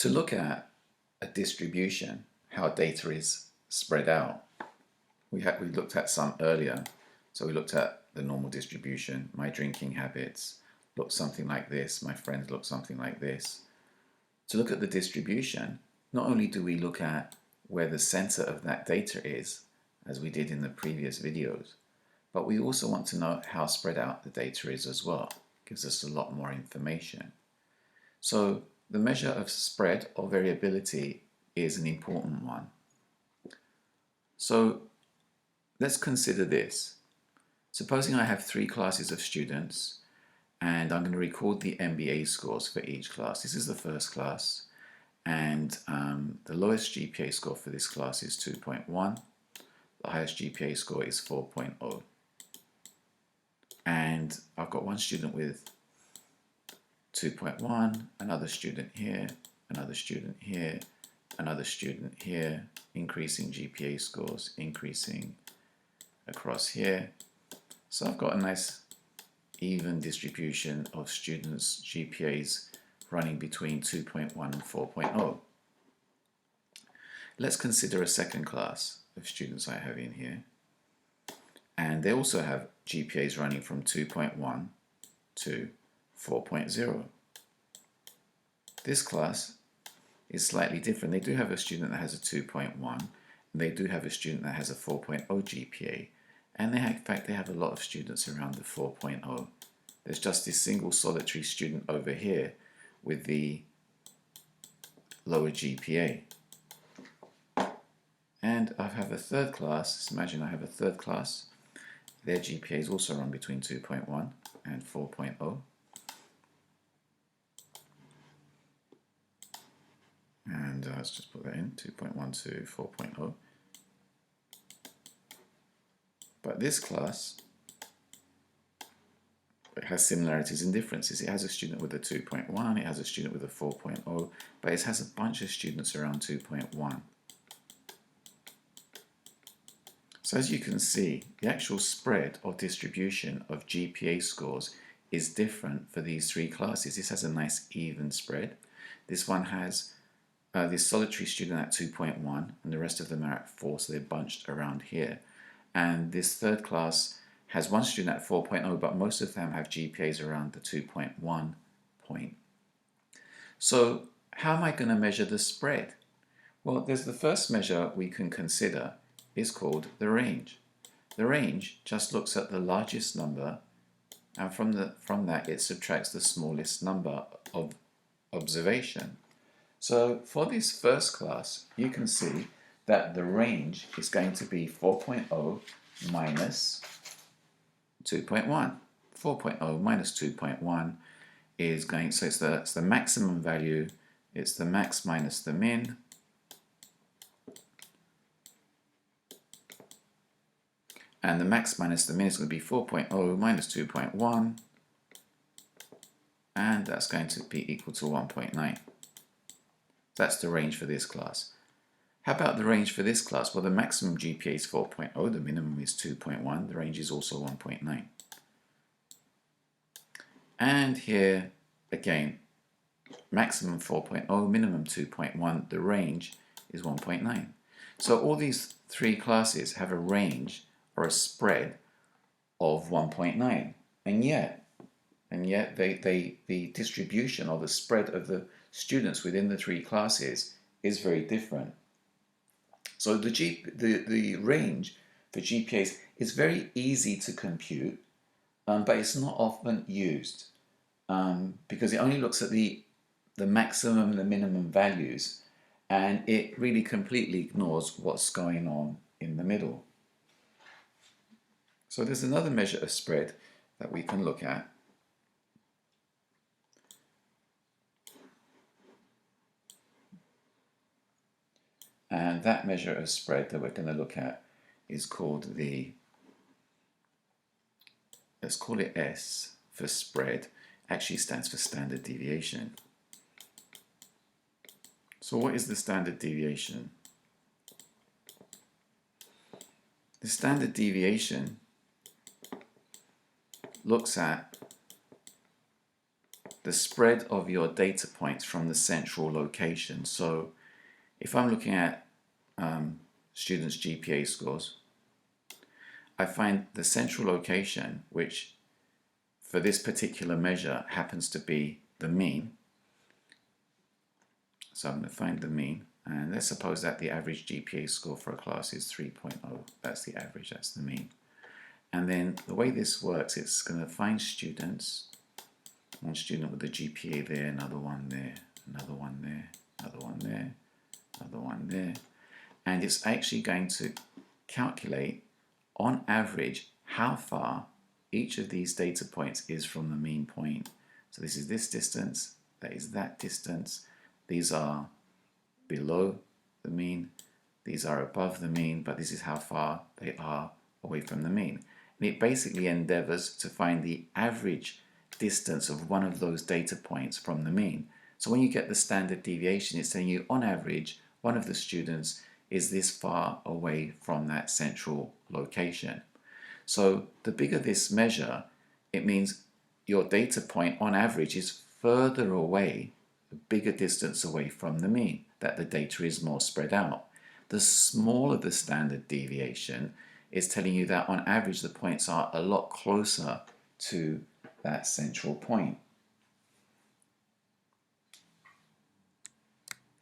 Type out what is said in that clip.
To look at a distribution, how data is spread out, we looked at some earlier. So we looked at the normal distribution, my drinking habits look something like this, my friends look something like this. To look at the distribution, not only do we look at where the center of that data is, as we did in the previous videos, but we also want to know how spread out the data is as well. It gives us a lot more information. So the measure of spread or variability is an important one. So let's consider this. Supposing I have 3 classes of students and I'm going to record the MBA scores for each class. This is the first class, and the lowest GPA score for this class is 2.1. The highest GPA score is 4.0. And I've got one student with 2.1, another student here, another student here, another student here, increasing GPA scores, increasing across here. So I've got a nice even distribution of students' GPAs running between 2.1 and 4.0. Let's consider a second class of students I have in here, and they also have GPAs running from 2.1 to 4.0. This class is slightly different. They do have a student that has a 2.1, and they do have a student that has a 4.0 GPA, and in fact they have a lot of students around the 4.0. There's just this single solitary student over here with the lower GPA. And I have a third class. Let's imagine I have a third class. Their GPAs also run between 2.1 and 4.0. And let's just put that in, 2.1 to 4.0. But this class, it has similarities and differences. It has a student with a 2.1, it has a student with a 4.0, but it has a bunch of students around 2.1. So as you can see, the actual spread or distribution of GPA scores is different for these 3 classes. This has a nice even spread. This one has this solitary student at 2.1 and the rest of them are at 4, so they're bunched around here. And this third class has one student at 4.0, but most of them have GPAs around the 2.1 point. So how am I going to measure the spread? Well, there's the first measure we can consider is called the range. The range just looks at the largest number, and from that it subtracts the smallest number of observation. So for this first class, you can see that the range is going to be 4.0 minus 2.1. 4.0 minus 2.1 is going, so it's the maximum value, it's the max minus the min. And the max minus the min is going to be 4.0 minus 2.1, and that's going to be equal to 1.9. That's the range for this class. How about the range for this class? Well, the maximum GPA is 4.0, the minimum is 2.1, the range is also 1.9. And here, again, maximum 4.0, minimum 2.1, the range is 1.9. So all these 3 classes have a range or a spread of 1.9, and yet the distribution or the spread of the students within the 3 classes is very different. So the range for GPAs is very easy to compute, but it's not often used because it only looks at the maximum and the minimum values, and it really completely ignores what's going on in the middle. So there's another measure of spread that we can look at. And that measure of spread that we're going to look at is called let's call it S for spread, actually stands for standard deviation. So what is the standard deviation? The standard deviation looks at the spread of your data points from the central location. So if I'm looking at students' GPA scores, I find the central location, which for this particular measure happens to be the mean. So I'm going to find the mean, and let's suppose that the average GPA score for a class is 3.0. That's the average, that's the mean. And then the way this works, it's going to find students, one student with a GPA there, another one there, another one there, another one there, another one there. And it's actually going to calculate, on average, how far each of these data points is from the mean point. So this is this distance, that is that distance. These are below the mean, these are above the mean, but this is how far they are away from the mean. And it basically endeavors to find the average distance of one of those data points from the mean. So when you get the standard deviation, it's saying you, on average, one of the students is this far away from that central location. So the bigger this measure, it means your data point on average is further away, the bigger distance away from the mean, that the data is more spread out. The smaller the standard deviation is telling you that on average the points are a lot closer to that central point.